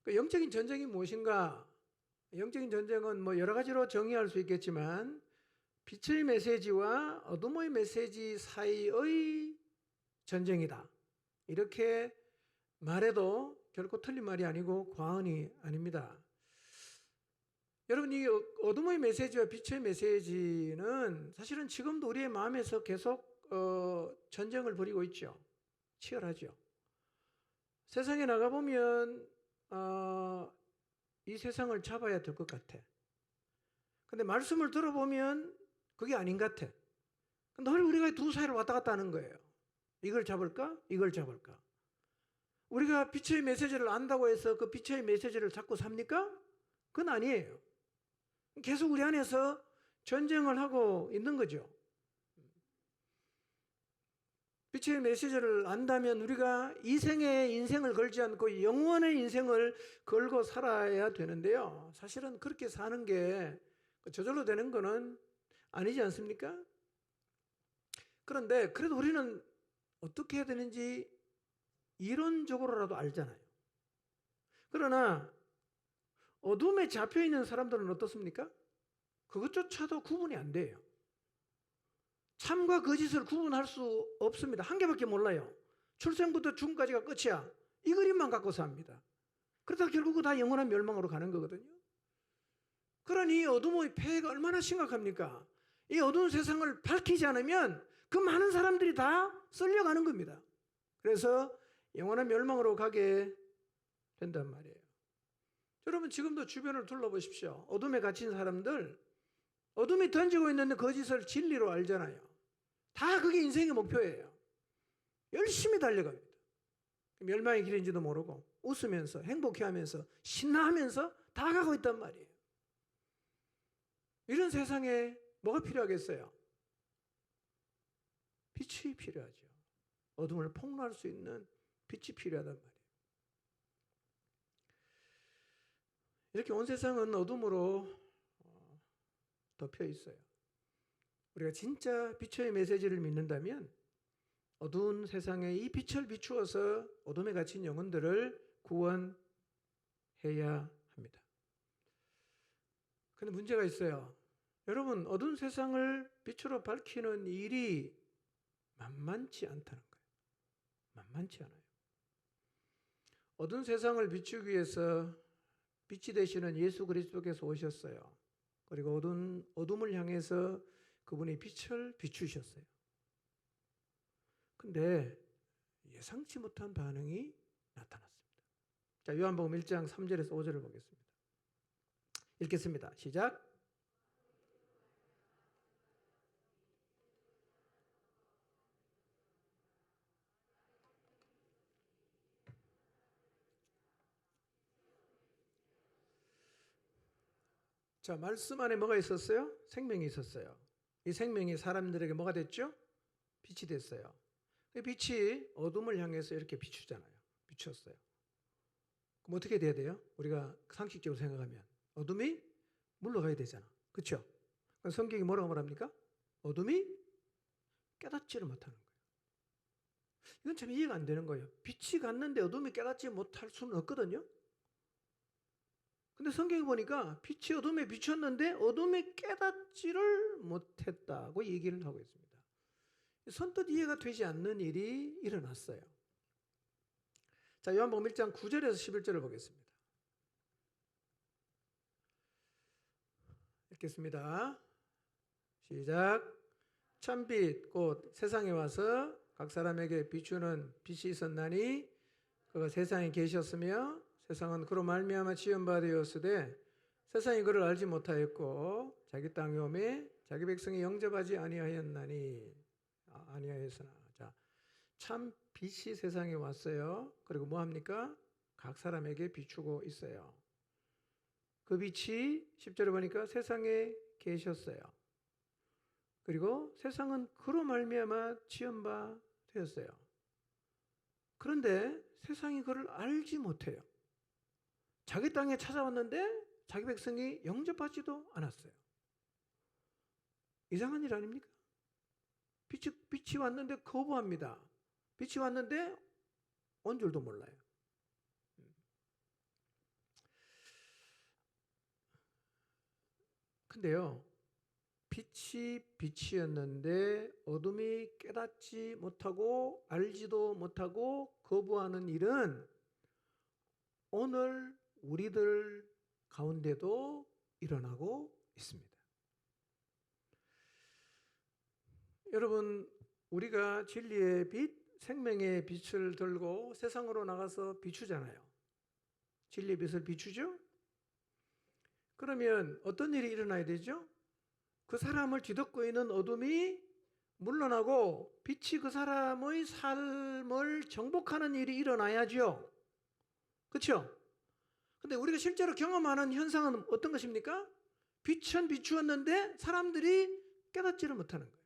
그 영적인 전쟁이 무엇인가? 영적인 전쟁은 뭐 여러 가지로 정의할 수 있겠지만 빛의 메시지와 어둠의 메시지 사이의 전쟁이다. 이렇게 말해도 결코 틀린 말이 아니고 과언이 아닙니다. 여러분, 이 어둠의 메시지와 빛의 메시지는 사실은 지금도 우리의 마음에서 계속 전쟁을 벌이고 있죠. 치열하죠. 세상에 나가보면 이 세상을 잡아야 될 것 같아. 근데 말씀을 들어보면 그게 아닌 것 같아. 늘 우리가 두 사이를 왔다 갔다 하는 거예요. 이걸 잡을까? 이걸 잡을까? 우리가 빛의 메시지를 안다고 해서 그 빛의 메시지를 잡고 삽니까? 그건 아니에요. 계속 우리 안에서 전쟁을 하고 있는 거죠. 빛의 메시지를 안다면 우리가 이 생의 인생을 걸지 않고 영원의 인생을 걸고 살아야 되는데요. 사실은 그렇게 사는 게 저절로 되는 거는 아니지 않습니까? 그런데 그래도 우리는 어떻게 해야 되는지 이론적으로라도 알잖아요. 그러나 어둠에 잡혀있는 사람들은 어떻습니까? 그것조차도 구분이 안 돼요. 참과 거짓을 구분할 수 없습니다. 한 개밖에 몰라요. 출생부터 죽음까지가 끝이야. 이 그림만 갖고 삽니다. 그러다 결국은 다 영원한 멸망으로 가는 거거든요. 그러니 어둠의 폐해가 얼마나 심각합니까? 이 어두운 세상을 밝히지 않으면 그 많은 사람들이 다 썰려가는 겁니다. 그래서 영원한 멸망으로 가게 된단 말이에요. 여러분, 지금도 주변을 둘러보십시오. 어둠에 갇힌 사람들, 어둠이 던지고 있는 거짓을 진리로 알잖아요. 다 그게 인생의 목표예요. 열심히 달려갑니다. 멸망의 길인지도 모르고 웃으면서 행복해하면서 신나하면서 다 가고 있단 말이에요. 이런 세상에 뭐가 필요하겠어요? 빛이 필요하죠. 어둠을 폭로할 수 있는 빛이 필요하단 말이에요. 이렇게 온 세상은 어둠으로 덮여 있어요. 우리가 진짜 빛의 메시지를 믿는다면 어두운 세상에 이 빛을 비추어서 어둠에 갇힌 영혼들을 구원해야 합니다. 그런데 문제가 있어요. 여러분, 어두운 세상을 빛으로 밝히는 일이 만만치 않다는 거예요. 만만치 않아요. 어두운 세상을 비추기 위해서 빛이 되시는 예수 그리스도께서 오셨어요. 그리고 어둠을 향해서 그분이 빛을 비추셨어요. 근데 예상치 못한 반응이 나타났습니다. 자, 요한복음 1장 3절에서 5절을 보겠습니다. 읽겠습니다. 시작. 자, 말씀 안에 뭐가 있었어요? 생명이 있었어요. 이 생명이 사람들에게 뭐가 됐죠? 빛이 됐어요. 빛이 어둠을 향해서 이렇게 비추잖아요. 비추었어요. 그럼 어떻게 돼야 돼요? 우리가 상식적으로 생각하면 어둠이 물러가야 되잖아. 그렇죠? 성경이 뭐라고 말합니까? 어둠이 깨닫지를 못하는 거예요. 이건 참 이해가 안 되는 거예요. 빛이 갔는데 어둠이 깨닫지 못할 수는 없거든요. 근데 성경에 보니까 빛이 어둠에 비쳤는데 어둠이 깨닫지를 못했다고 얘기를 하고 있습니다. 선뜻 이해가 되지 않는 일이 일어났어요. 자, 요한복음 1장 9절에서 11절을 보겠습니다. 읽겠습니다. 시작. 참빛 곧 세상에 와서 각 사람에게 비추는 빛이 있었나니 그가 세상에 계셨으며 세상은 그로 말미암아 지은 바 되었으되 세상이 그를 알지 못하였고 자기 땅에 오매 자기 백성이 영접하지 아니하였으나 자, 참 빛이 세상에 왔어요. 그리고 뭐 합니까? 각 사람에게 비추고 있어요. 그 빛이 10절에 보니까 세상에 계셨어요. 그리고 세상은 그로 말미암아 지은 바 되었어요. 그런데 세상이 그를 알지 못해요. 자기 땅에 찾아왔는데 자기 백성이 영접하지도 않았어요. 이상한 일 아닙니까? 빛이 왔는데 거부합니다. 빛이 왔는데 온 줄도 몰라요. 근데요, 빛이 빛이었는데 어둠이 깨닫지 못하고 알지도 못하고 거부하는 일은 오늘 우리들 가운데도 일어나고 있습니다. 여러분, 우리가 진리의 빛, 생명의 빛을 들고 세상으로 나가서 비추잖아요. 진리의 빛을 비추죠? 그러면 어떤 일이 일어나야 되죠? 그 사람을 뒤덮고 있는 어둠이 물러나고 빛이 그 사람의 삶을 정복하는 일이 일어나야죠. 그렇죠? 근데 우리가 실제로 경험하는 현상은 어떤 것입니까? 빛은 비추었는데 사람들이 깨닫지를 못하는 거예요.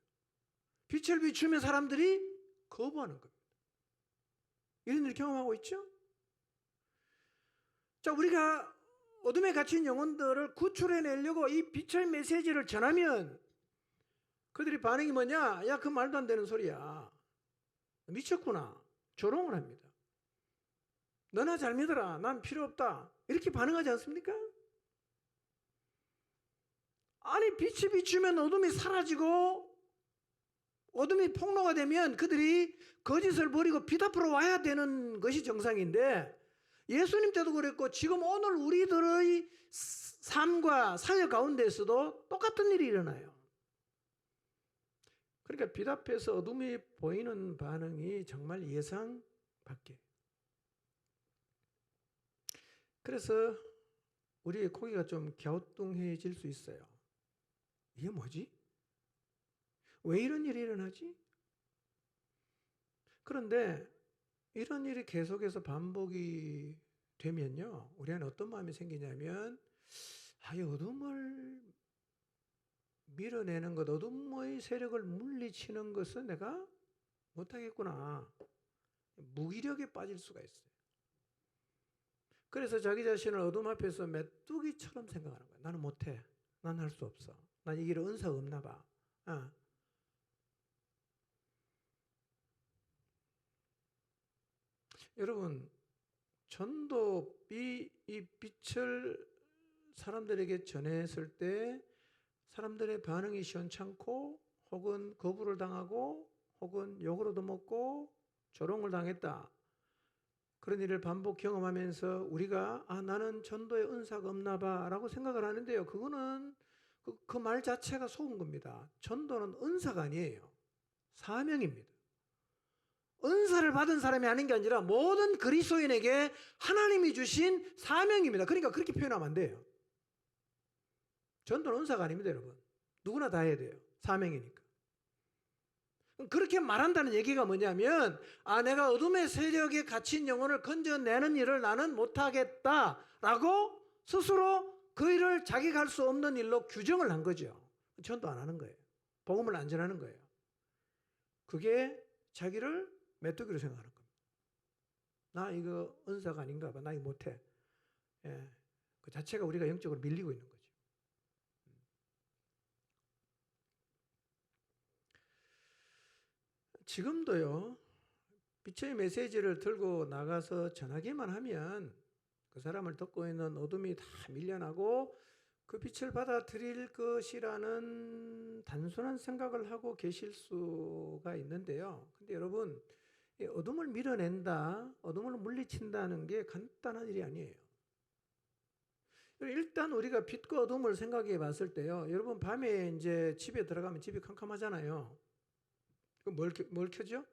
빛을 비추면 사람들이 거부하는 겁니다. 이런 일을 경험하고 있죠? 자, 우리가 어둠에 갇힌 영혼들을 구출해내려고 이 빛의 메시지를 전하면 그들이 반응이 뭐냐? 야, 그 말도 안 되는 소리야. 미쳤구나. 조롱을 합니다. 너나 잘 믿어라. 난 필요 없다. 이렇게 반응하지 않습니까? 아니, 빛이 비추면 어둠이 사라지고 어둠이 폭로가 되면 그들이 거짓을 버리고 빛 앞으로 와야 되는 것이 정상인데 예수님 때도 그랬고 지금 오늘 우리들의 삶과 사역 가운데에서도 똑같은 일이 일어나요. 그러니까 빛 앞에서 어둠이 보이는 반응이 정말 예상 밖에. 그래서 우리의 고개가 좀 갸우뚱해질 수 있어요. 이게 뭐지? 왜 이런 일이 일어나지? 그런데 이런 일이 계속해서 반복이 되면요, 우리 안에 어떤 마음이 생기냐면, 이 어둠을 밀어내는 것, 어둠의 세력을 물리치는 것은 내가 못하겠구나. 무기력에 빠질 수가 있어요. 그래서 자기 자신을 어둠 앞에서 메뚜기처럼 생각하는 거예요. 나는 못해. 난 할 수 없어. 난 이 길에 은사가 없나 봐. 여러분, 전도이 빛을 사람들에게 전했을 때 사람들의 반응이 시원찮고 혹은 거부를 당하고 혹은 욕을 얻어먹고 조롱을 당했다. 그런 일을 반복 경험하면서 우리가 나는 전도에 은사가 없나 봐 라고 생각을 하는데요. 그거는 그 말 자체가 속은 겁니다. 전도는 은사가 아니에요. 사명입니다. 은사를 받은 사람이 아닌 게 아니라 모든 그리스도인에게 하나님이 주신 사명입니다. 그러니까 그렇게 표현하면 안 돼요. 전도는 은사가 아닙니다, 여러분. 누구나 다 해야 돼요. 사명이니까. 그렇게 말한다는 얘기가 뭐냐면 내가 어둠의 세력에 갇힌 영혼을 건져내는 일을 나는 못하겠다라고 스스로 그 일을 자기가 할 수 없는 일로 규정을 한 거죠. 전도 안 하는 거예요. 복음을 안 전하는 거예요. 그게 자기를 메뚜기로 생각하는 겁니다. 나 이거 은사가 아닌가 봐. 나 이거 못해. 그 자체가 우리가 영적으로 밀리고 있는 거죠. 지금도요, 빛의 메시지를 들고 나가서 전하기만 하면 그 사람을 듣고 있는 어둠이 다 밀려나고 그 빛을 받아들일 것이라는 단순한 생각을 하고 계실 수가 있는데요. 근데 여러분, 이 어둠을 밀어낸다, 어둠을 물리친다는 게 간단한 일이 아니에요. 일단 우리가 빛과 어둠을 생각해 봤을 때요, 여러분 밤에 이제 집에 들어가면 집이 캄캄하잖아요. 그럼 뭘 켜죠?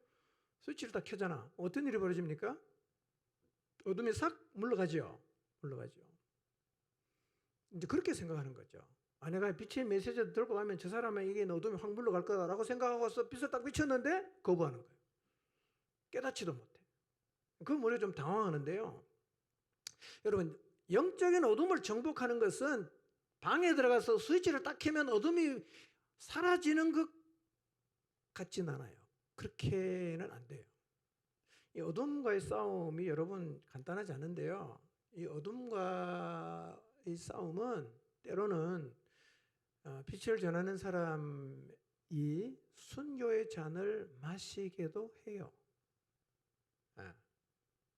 스위치를 다 켜잖아. 어떤 일이 벌어집니까? 어둠이 싹 물러가죠. 물러가죠. 이제 그렇게 생각하는 거죠. 내가 빛의 메시지를 들고 가면 저 사람에게 어둠이 확 물러갈 거다라고 생각하고서 빛을 딱 비쳤는데 거부하는 거예요. 깨닫지도 못해. 그건 우리가 좀 당황하는데요. 여러분, 영적인 어둠을 정복하는 것은 방에 들어가서 스위치를 딱 켜면 어둠이 사라지는 것 같진 않아요. 그렇게는 안 돼요. 이 어둠과의 싸움이 여러분 간단하지 않은데요. 이 어둠과 이 싸움은 때로는 빛을 전하는 사람이 순교의 잔을 마시게도 해요.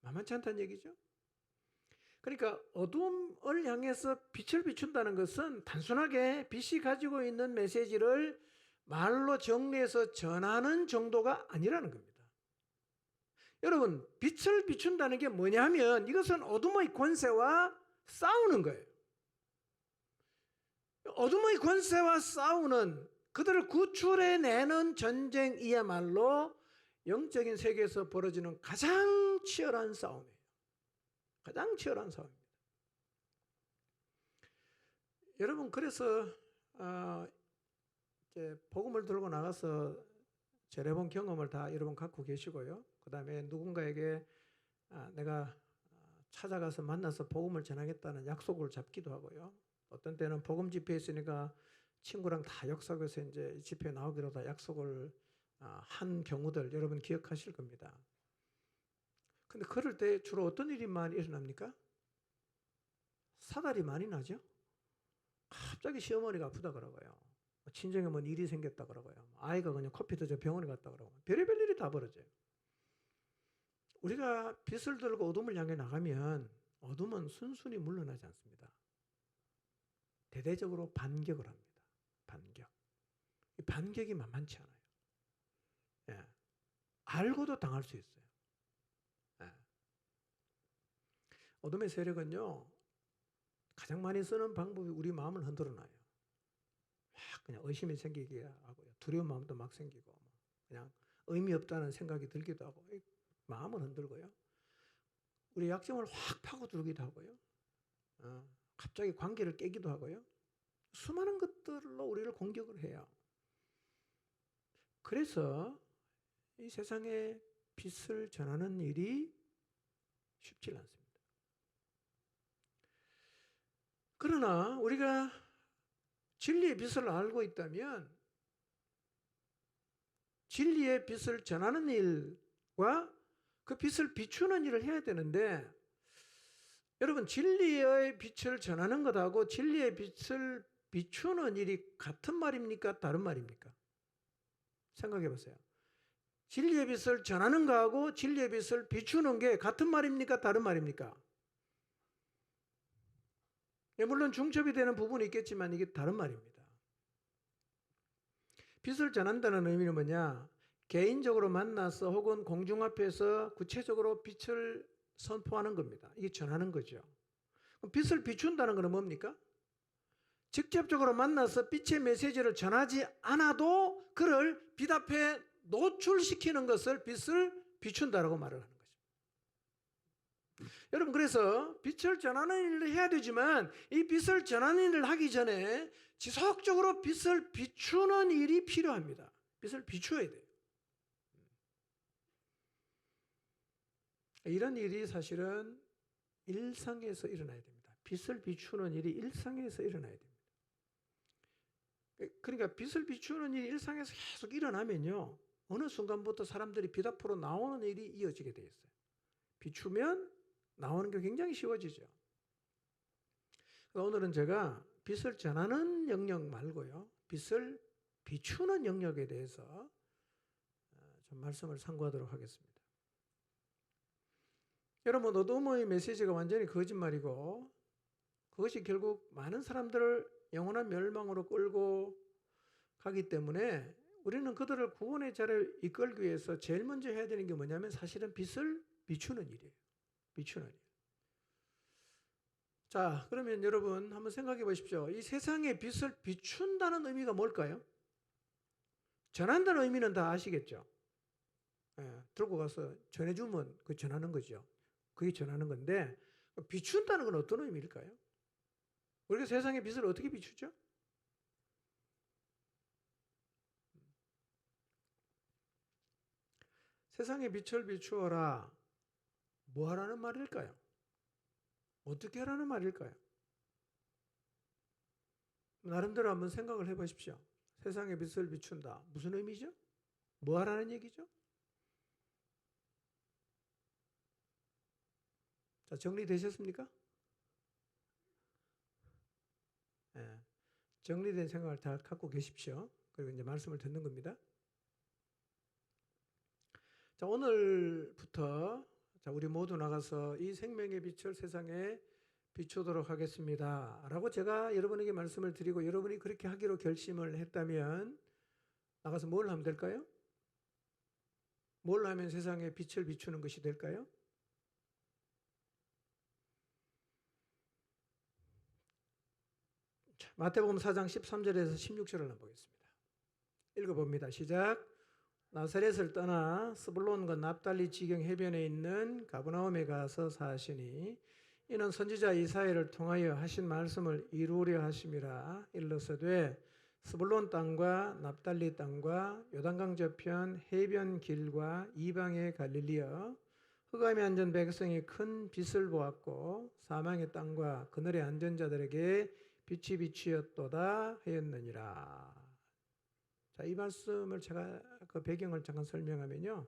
만만치 않다는 얘기죠. 그러니까 어둠을 향해서 빛을 비춘다는 것은 단순하게 빛이 가지고 있는 메시지를 말로 정리해서 전하는 정도가 아니라는 겁니다. 여러분, 빛을 비춘다는 게 뭐냐면 이것은 어둠의 권세와 싸우는 거예요. 어둠의 권세와 싸우는, 그들을 구출해내는 전쟁이야말로 영적인 세계에서 벌어지는 가장 치열한 싸움이에요. 가장 치열한 싸움입니다. 여러분, 그래서 이제 복음을 들고 나가서 저래본 경험을 다 여러분 갖고 계시고요. 그 다음에 누군가에게 내가 찾아가서 만나서 복음을 전하겠다는 약속을 잡기도 하고요. 어떤 때는 복음 집회에 있으니까 친구랑 다 역사교에서 이제 집회에 나오기로 다 약속을 한 경우들 여러분 기억하실 겁니다. 근데 그럴 때 주로 어떤 일이 많이 일어납니까? 사달이 많이 나죠? 갑자기 시어머니가 아프다 그러고요. 친정에 뭔 일이 생겼다 그러고요. 아이가 그냥 코피 터져 병원에 갔다 그러고. 별의별 일이 다 벌어져요. 우리가 빛을 들고 어둠을 향해 나가면 어둠은 순순히 물러나지 않습니다. 대대적으로 반격을 합니다. 반격. 이 반격이 만만치 않아요. 예. 알고도 당할 수 있어요. 예. 어둠의 세력은요, 가장 많이 쓰는 방법이 우리 마음을 흔들어 놔요. 막 그냥 의심이 생기게 하고요. 두려운 마음도 막 생기고, 그냥 의미 없다는 생각이 들기도 하고, 마음을 흔들고요. 우리 약점을 확 파고들기도 하고요. 갑자기 관계를 깨기도 하고요. 수많은 것들로 우리를 공격을 해요. 그래서 이 세상에 빛을 전하는 일이 쉽지 않습니다. 그러나 우리가 진리의 빛을 알고 있다면 진리의 빛을 전하는 일과 그 빛을 비추는 일을 해야 되는데, 여러분, 진리의 빛을 전하는 것하고 진리의 빛을 비추는 일이 같은 말입니까? 다른 말입니까? 생각해 보세요. 진리의 빛을 전하는 거하고 진리의 빛을 비추는 게 같은 말입니까? 다른 말입니까? 물론 중첩이 되는 부분이 있겠지만 이게 다른 말입니다. 빛을 전한다는 의미는 뭐냐? 개인적으로 만나서 혹은 공중 앞에서 구체적으로 빛을 선포하는 겁니다. 이게 전하는 거죠. 그럼 빛을 비춘다는 것은 뭡니까? 직접적으로 만나서 빛의 메시지를 전하지 않아도 그를 빛 앞에 노출시키는 것을 빛을 비춘다라고 말을 하는 거죠. 여러분, 그래서 빛을 전하는 일을 해야 되지만 이 빛을 전하는 일을 하기 전에 지속적으로 빛을 비추는 일이 필요합니다. 빛을 비추어야 돼요. 이런 일이 사실은 일상에서 일어나야 됩니다. 빛을 비추는 일이 일상에서 일어나야 됩니다. 그러니까 빛을 비추는 일이 일상에서 계속 일어나면요, 어느 순간부터 사람들이 빛 앞으로 나오는 일이 이어지게 돼 있어요. 비추면 나오는 게 굉장히 쉬워지죠. 오늘은 제가 빛을 전하는 영역 말고요, 빛을 비추는 영역에 대해서 좀 말씀을 상고하도록 하겠습니다. 여러분, 어둠의 메시지가 완전히 거짓말이고 그것이 결국 많은 사람들을 영원한 멸망으로 끌고 가기 때문에 우리는 그들을 구원의 자리를 이끌기 위해서 제일 먼저 해야 되는 게 뭐냐면 사실은 빛을 비추는 일이에요. 비추는 일. 자, 그러면 여러분 한번 생각해 보십시오. 이 세상에 빛을 비춘다는 의미가 뭘까요? 전한다는 의미는 다 아시겠죠? 들고 가서 전해주면 그 전하는 거죠. 그게 전하는 건데, 비춘다는 건 어떤 의미일까요? 우리가 세상의 빛을 어떻게 비추죠? 세상의 빛을 비추어라. 뭐 하라는 말일까요? 어떻게 하라는 말일까요? 나름대로 한번 생각을 해보십시오. 세상의 빛을 비춘다. 무슨 의미죠? 뭐 하라는 얘기죠? 자, 정리되셨습니까? 네. 정리된 생각을 다 갖고 계십시오. 그리고 이제 말씀을 듣는 겁니다. 자, 오늘부터 자, 우리 모두 나가서 이 생명의 빛을 세상에 비추도록 하겠습니다 라고 제가 여러분에게 말씀을 드리고 여러분이 그렇게 하기로 결심을 했다면 나가서 뭘 하면 될까요? 뭘 하면 세상에 빛을 비추는 것이 될까요? 자, 마태복음 4장 13절에서 16절을 한번 보겠습니다. 읽어봅니다. 시작. 나사렛을 떠나 스불론과 납달리 지경 해변에 있는 가버나움에 가서 사시니 이는 선지자 이사야를 통하여 하신 말씀을 이루려 하심이라. 일러서되 스불론 땅과 납달리 땅과 요단강 저편 해변 길과 이방의 갈릴리여, 흑암에 앉은 백성이 큰 빛을 보았고 사망의 땅과 그늘에 앉은 자들에게 빛이 비추었도다 하였느니라. 자, 이 말씀을 제가 그 배경을 잠깐 설명하면요,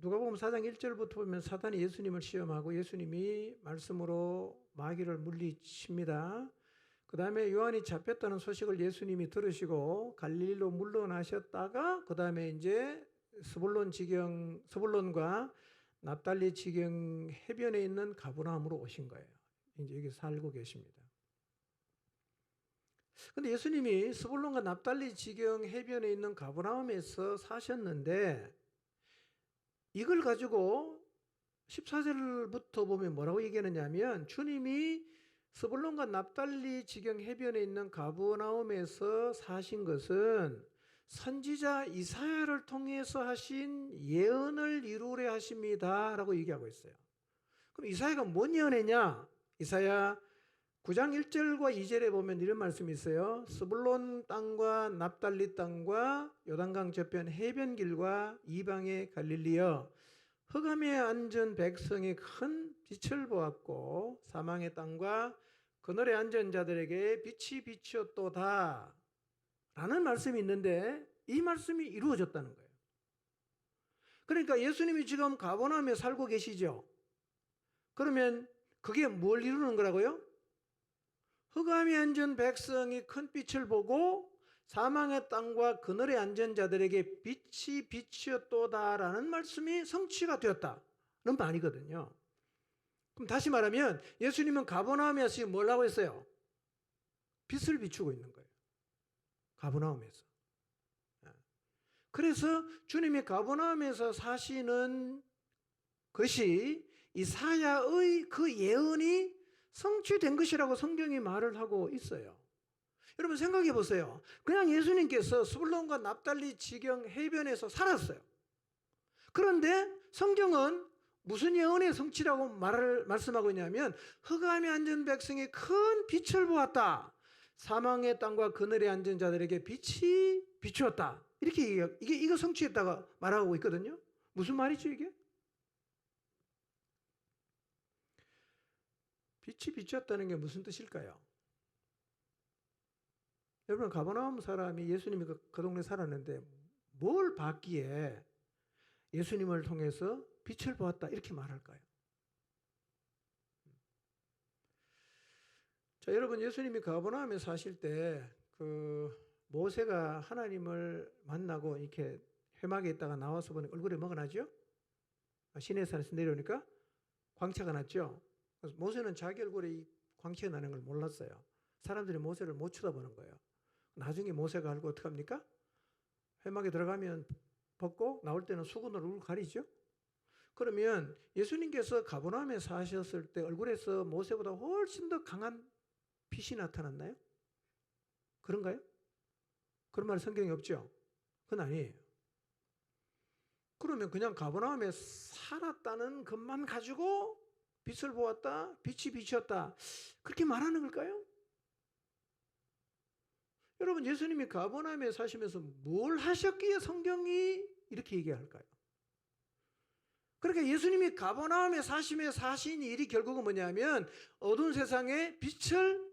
누가복음 4장 1절부터 보면 사단이 예수님을 시험하고 예수님이 말씀으로 마귀를 물리칩니다. 그 다음에 요한이 잡혔다는 소식을 예수님이 들으시고 갈릴리로 물러나셨다가 그 다음에 이제 스불론과 납달리 지경 해변에 있는 가버나움으로 오신 거예요. 이제 여기 살고 계십니다. 근데 예수님이 스불론과 납달리 지경 해변에 있는 가버나움에서 사셨는데 이걸 가지고 14절부터 보면 뭐라고 얘기하느냐면 주님이 스불론과 납달리 지경 해변에 있는 가버나움에서 사신 것은 선지자 이사야를 통해서 하신 예언을 이루려 하십니다 라고 얘기하고 있어요. 그럼 이사야가 뭔 예언했냐? 이사야 9장 1절과 2절에 보면 이런 말씀이 있어요. 스불론 땅과 납달리 땅과 요단강 저편 해변길과 이방의 갈릴리여, 흑암에 앉은 백성이 큰 빛을 보았고 사망의 땅과 그늘에 앉은 자들에게 빛이 비추었도다 라는 말씀이 있는데 이 말씀이 이루어졌다는 거예요. 그러니까 예수님이 지금 가버나움에 살고 계시죠. 그러면 그게 뭘 이루는 거라고요? 흑암에 앉은 백성이 큰 빛을 보고 사망의 땅과 그늘에 앉은 자들에게 빛이 비추었도다라는 말씀이 성취가 되었다는 말이거든요. 그럼 다시 말하면 예수님은 가버나움에서 지금 뭐라고 했어요? 빛을 비추고 있는 거예요. 가버나움에서. 그래서 주님이 가버나움에서 사시는 것이 이사야의 그 예언이 성취된 것이라고 성경이 말을 하고 있어요. 여러분 생각해 보세요. 그냥 예수님께서 스불론과 납달리 지경 해변에서 살았어요. 그런데 성경은 무슨 예언의 성취라고 말씀하고 있냐면 흑암에 앉은 백성이 큰 빛을 보았다. 사망의 땅과 그늘에 앉은 자들에게 빛이 비추었다. 이렇게 얘기해요. 이거 성취했다가 말하고 있거든요. 무슨 말이죠 이게? 빛이 비추었다는 게 무슨 뜻일까요? 여러분 가버나움 사람이 예수님이 그 동네 살았는데 뭘 봤기에 예수님을 통해서 빛을 보았다 이렇게 말할까요? 자, 여러분 예수님이 가버나움에 사실 때 그 모세가 하나님을 만나고 이렇게 회막에 있다가 나와서 보니 얼굴에 뭐가 나죠? 시내산에서 내려오니까 광채가 났죠. 그래서 모세는 자기 얼굴에 이 광채가 나는 걸 몰랐어요. 사람들이 모세를 못 쳐다보는 거예요. 나중에 모세가 알고 어떻게 합니까? 회막에 들어가면 벗고 나올 때는 수건으로 얼굴 가리죠. 그러면 예수님께서 가버나움에 사셨을 때 얼굴에서 모세보다 훨씬 더 강한 빛이 나타났나요? 그런가요? 그런 말 성경에 없죠? 그건 아니에요. 그러면 그냥 가버나움에 살았다는 것만 가지고 빛을 보았다, 빛이 비추었다 그렇게 말하는 걸까요? 여러분 예수님이 가버나움에 사시면서 뭘 하셨기에 성경이 이렇게 얘기할까요? 그러니까 예수님이 가버나움에 사시며 사신 일이 결국은 뭐냐면 어두운 세상에 빛을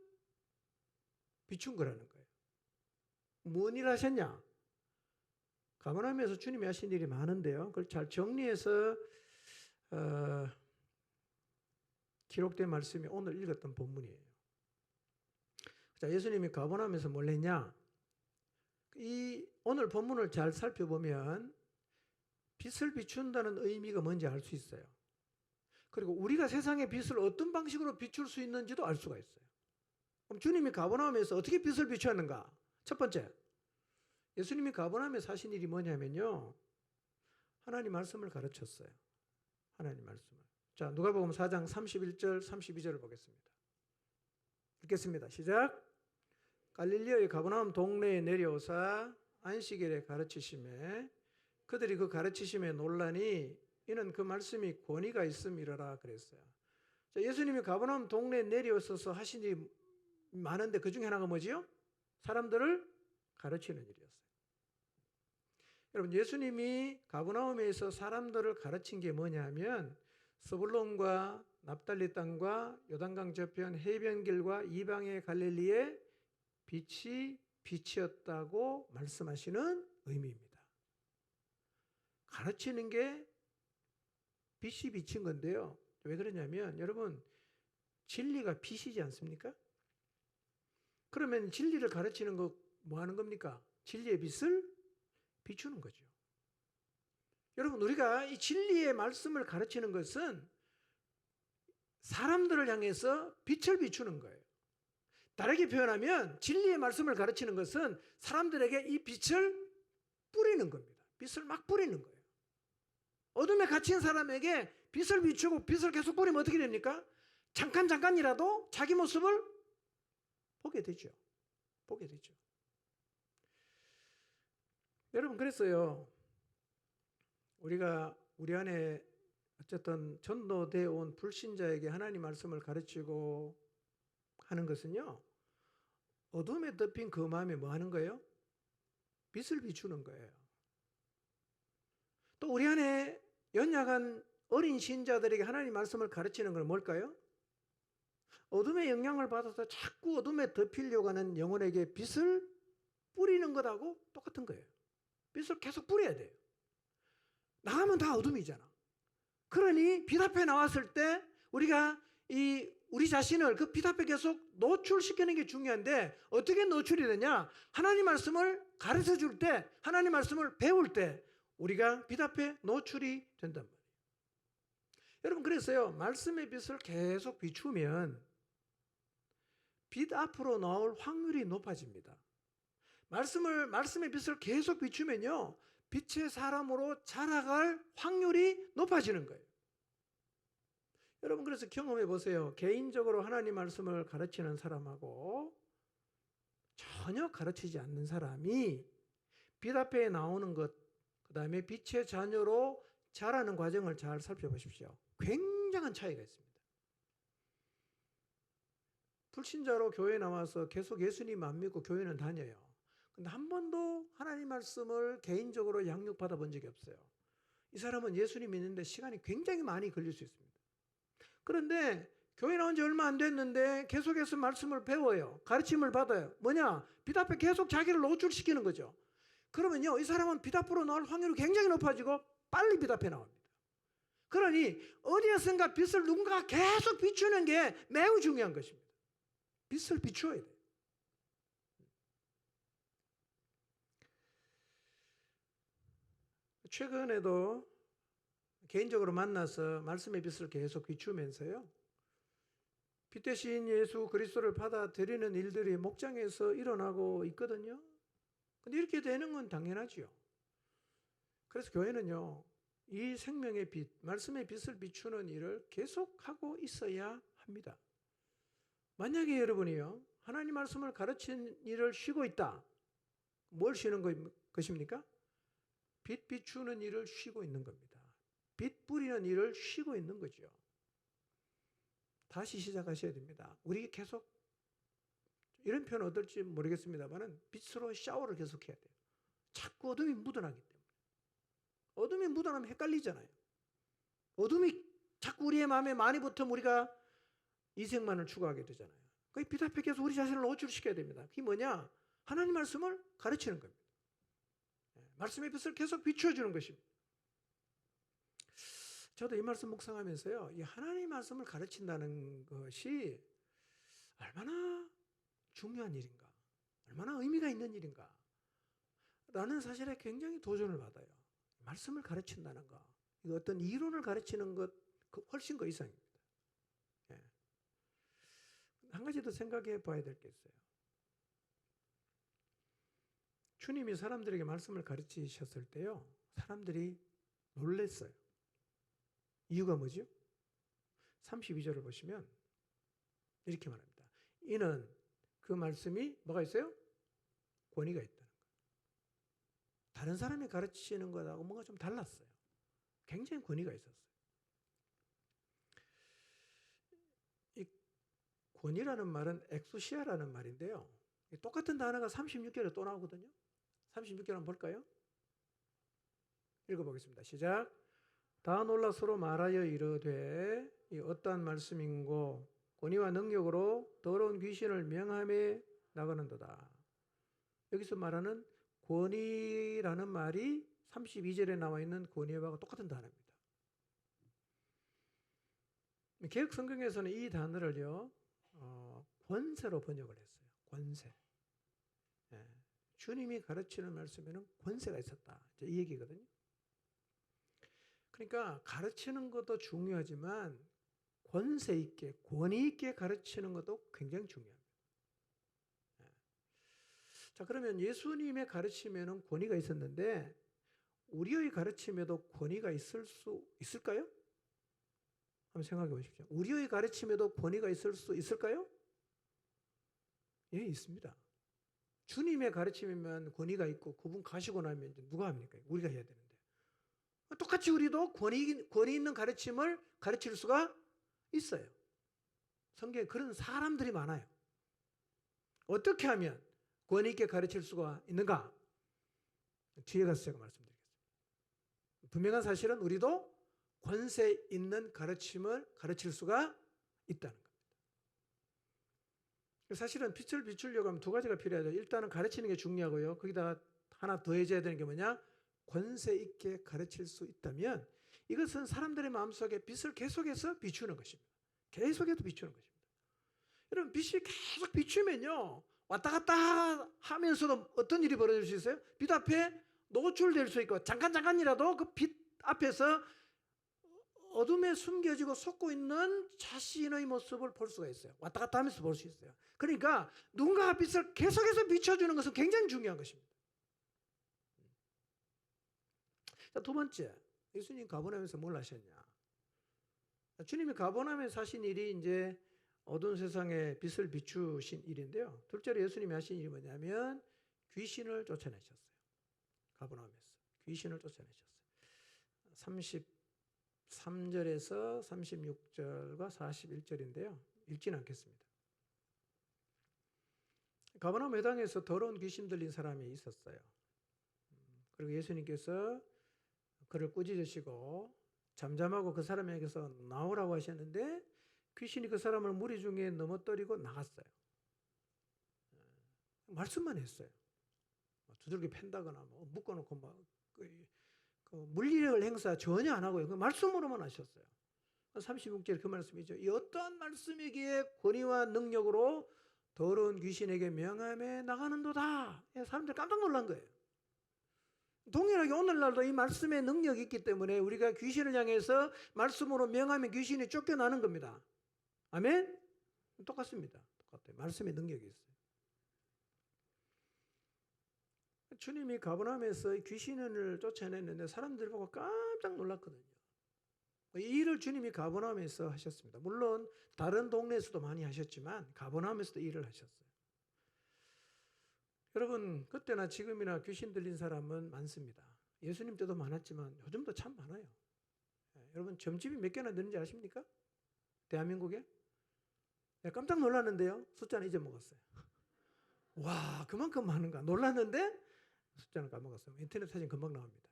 비춘 거라는 거예요. 뭔 일 하셨냐? 가버나움에서 주님이 하신 일이 많은데요. 그걸 잘 정리해서 기록된 말씀이 오늘 읽었던 본문이에요. 자, 예수님이 가버나움에서 뭘 했냐? 이 오늘 본문을 잘 살펴보면 빛을 비춘다는 의미가 뭔지 알 수 있어요. 그리고 우리가 세상의 빛을 어떤 방식으로 비출 수 있는지도 알 수가 있어요. 그럼 주님이 가버나움에서 어떻게 빛을 비추었는가? 첫 번째, 예수님이 가버나움에 사신 일이 뭐냐면요, 하나님 말씀을 가르쳤어요. 하나님 말씀을. 자, 누가복음 4장 31절 32절을 보겠습니다. 읽겠습니다. 시작. 갈릴리의 가버나움 동네에 내려오사 안식일에 가르치심에 그들이 그 가르치심에 놀라니 이는 그 말씀이 권위가 있음이라라 그랬어요. 자, 예수님이 가버나움 동네에 내려오셔서 하신 일이 많은데 그 중에 하나가 뭐지요? 사람들을 가르치는 일이었어요. 여러분, 예수님이 가버나움에서 사람들을 가르친 게 뭐냐면 스불론과 납달리 땅과 요단강 저편 해변길과 이방의 갈릴리에 빛이 빛이었다고 말씀하시는 의미입니다. 가르치는 게 빛이 비친 건데요. 왜 그러냐면 여러분, 진리가 빛이지 않습니까? 그러면 진리를 가르치는 거 뭐 하는 겁니까? 진리의 빛을 비추는 거죠. 여러분, 우리가 이 진리의 말씀을 가르치는 것은 사람들을 향해서 빛을 비추는 거예요. 다르게 표현하면 진리의 말씀을 가르치는 것은 사람들에게 이 빛을 뿌리는 겁니다. 빛을 막 뿌리는 거예요. 어둠에 갇힌 사람에게 빛을 비추고 빛을 계속 뿌리면 어떻게 됩니까? 잠깐이라도 자기 모습을 보게 되죠. 보게 되죠. 여러분, 그랬어요. 우리가 우리 안에 어쨌든 전도되어 온 불신자에게 하나님 말씀을 가르치고 하는 것은요, 어둠에 덮인 그 마음에 뭐 하는 거예요? 빛을 비추는 거예요. 또 우리 안에 연약한 어린 신자들에게 하나님 말씀을 가르치는 건 뭘까요? 어둠의 영향을 받아서 자꾸 어둠에 덮이려고 하는 영혼에게 빛을 뿌리는 것하고 똑같은 거예요. 빛을 계속 뿌려야 돼요. 나가면 다 어둠이잖아. 그러니 빛 앞에 나왔을 때 우리가 우리 자신을 그 빛 앞에 계속 노출시키는 게 중요한데 어떻게 노출이 되냐? 하나님 말씀을 가르쳐 줄 때, 하나님 말씀을 배울 때 우리가 빛 앞에 노출이 된단 말이에요. 여러분, 그래서요, 말씀의 빛을 계속 비추면 빛 앞으로 나올 확률이 높아집니다. 말씀의 빛을 계속 비추면요, 빛의 사람으로 자라갈 확률이 높아지는 거예요. 여러분, 그래서 경험해 보세요. 개인적으로 하나님 말씀을 가르치는 사람하고 전혀 가르치지 않는 사람이 빛 앞에 나오는 것, 그 다음에 빛의 자녀로 자라는 과정을 잘 살펴보십시오. 굉장한 차이가 있습니다. 불신자로 교회에 나와서 계속 예수님 안 믿고 교회는 다녀요. 근데 한 번도 하나님 말씀을 개인적으로 양육받아 본 적이 없어요. 이 사람은 예수님 믿는데 시간이 굉장히 많이 걸릴 수 있습니다. 그런데 교회 나온 지 얼마 안 됐는데 계속해서 말씀을 배워요. 가르침을 받아요. 뭐냐? 빛 앞에 계속 자기를 노출시키는 거죠. 그러면요, 이 사람은 빛 앞으로 나올 확률이 굉장히 높아지고 빨리 빛 앞에 나옵니다. 그러니 어디에선가 빛을 누군가 계속 비추는 게 매우 중요한 것입니다. 빛을 비추어야 돼요. 최근에도 개인적으로 만나서 말씀의 빛을 계속 비추면서요, 빛 대신 예수 그리스도를 받아들이는 일들이 목장에서 일어나고 있거든요. 근데 이렇게 되는 건 당연하지요. 그래서 교회는요, 이 생명의 빛, 말씀의 빛을 비추는 일을 계속하고 있어야 합니다. 만약에 여러분이요, 하나님 말씀을 가르친 일을 쉬고 있다. 뭘 쉬는 것입니까? 빛 비추는 일을 쉬고 있는 겁니다. 빛 뿌리는 일을 쉬고 있는 거죠. 다시 시작하셔야 됩니다. 우리 계속, 이런 표현 어떨지 모르겠습니다만 빛으로 샤워를 계속해야 돼요. 자꾸 어둠이 묻어나기 때문에. 어둠이 묻어나면 헷갈리잖아요. 어둠이 자꾸 우리의 마음에 많이 붙으면 우리가 이생만을 추구하게 되잖아요. 그 빛 앞에 계속 우리 자신을 노출시켜야 됩니다. 그게 뭐냐? 하나님 말씀을 가르치는 겁니다. 말씀의 빛을 계속 비추어주는 것입니다. 저도 이 말씀 묵상하면서요, 이 하나님 말씀을 가르친다는 것이 얼마나 중요한 일인가, 얼마나 의미가 있는 일인가 라는 사실에 굉장히 도전을 받아요. 말씀을 가르친다는 거, 어떤 이론을 가르치는 것, 훨씬 그 이상입니다. 예. 한 가지 더 생각해 봐야 될 게 있어요. 주님이 사람들에게 말씀을 가르치셨을 때요, 사람들이 놀랬어요. 이유가 뭐죠? 32절을 보시면 이렇게 말합니다. 이는 그 말씀이 뭐가 있어요? 권위가 있다는 거예요. 다른 사람이 가르치는 것하고 뭔가 좀 달랐어요. 굉장히 권위가 있었어요. 이 권위라는 말은 엑소시아라는 말인데요. 똑같은 단어가 36개로 또 나오거든요. 36개 한번 볼까요? 읽어보겠습니다. 시작. 다 놀라 서로 말하여 이르되 이 어떠한 말씀인고 권위와 능력으로 더러운 귀신을 명함에 나가는도다. 여기서 말하는 권위라는 말이 32절에 나와 있는 권위와 똑같은 단어입니다. 개역 성경에서는 이 단어를요, 권세로 번역을 했어요. 권세. 예. 주님이 가르치는 말씀에는 권세가 있었다. 이 얘기거든요. 그러니까 가르치는 것도 중요하지만 권세 있게, 권위 있게 가르치는 것도 굉장히 중요합니다. 예. 자, 그러면 예수님의 가르침에는 권위가 있었는데 우리의 가르침에도 권위가 있을 수 있을까요? 한번 생각해 보십시오. 우리의 가르침에도 권위가 있을 수 있을까요? 예, 있습니다. 주님의 가르침이면 권위가 있고 그분 가시고 나면 이제 누가 합니까? 우리가 해야 되는데. 똑같이 우리도 권위 있는 가르침을 가르칠 수가 있어요. 성경에 그런 사람들이 많아요. 어떻게 하면 권위 있게 가르칠 수가 있는가? 뒤에 가서 제가 말씀드리겠습니다. 분명한 사실은 우리도 권세 있는 가르침을 가르칠 수가 있다는 겁니다. 사실은 빛을 비추려고 하면 두 가지가 필요하죠. 일단은 가르치는 게 중요하고요. 거기다 하나 더해져야 되는 게 뭐냐? 권세 있게 가르칠 수 있다면 이것은 사람들의 마음속에 빛을 계속해서 비추는 것입니다. 계속해서 비추는 것입니다. 여러분, 빛이 계속 비추면요, 왔다 갔다 하면서도 어떤 일이 벌어질 수 있어요? 빛 앞에 노출될 수 있고 잠깐이라도 그 빛 앞에서 어둠에 숨겨지고 속고 있는 자신의 모습을 볼 수가 있어요. 왔다 갔다 하면서 볼 수 있어요. 그러니까 누군가가 빛을 계속해서 비춰주는 것은 굉장히 중요한 것입니다. 자, 두 번째, 예수님 가버나움에서 뭘 하셨냐? 주님이 가버나움에 사신 일이 이제 어두운 세상에 빛을 비추신 일인데요. 둘째로 예수님이 하신 일이 뭐냐면 귀신을 쫓아내셨어요. 가버나움에서 귀신을 쫓아내셨어요. 33절에서 36절과 41절인데요. 읽지는 않겠습니다. 가버나움 회당에서 더러운 귀신 들린 사람이 있었어요. 그리고 예수님께서 그를 꾸짖으시고 잠잠하고 그 사람에게서 나오라고 하셨는데 귀신이 그 사람을 무리 중에 넘어뜨리고 나갔어요. 말씀만 했어요. 두들겨 팬다거나 뭐 묶어놓고 막 물리력을 행사 전혀 안 하고요. 그 말씀으로만 하셨어요. 36절 그 말씀이죠. 이 어떠한 말씀이기에 권위와 능력으로 더러운 귀신에게 명함에 나가는도다. 사람들 깜짝 놀란 거예요. 동일하게 오늘날도 이 말씀의 능력이 있기 때문에 우리가 귀신을 향해서 말씀으로 명하면 귀신이 쫓겨나는 겁니다. 아멘? 똑같습니다. 똑같아요. 말씀의 능력이 있어요. 주님이 가버나움에서 귀신을 쫓아냈는데 사람들 보고 깜짝 놀랐거든요. 이 일을 주님이 가버나움에서 하셨습니다. 물론 다른 동네에서도 많이 하셨지만 가버나움에서도 일을 하셨어요. 여러분, 그때나 지금이나 귀신 들린 사람은 많습니다. 예수님 때도 많았지만 요즘도 참 많아요. 여러분, 점집이 몇 개나 되는지 아십니까? 대한민국에? 깜짝 놀랐는데요. 숫자는 잊어먹었어요. 와, 그만큼 많은가? 놀랐는데 숫자는 까먹었어요. 인터넷 사진 금방 나옵니다.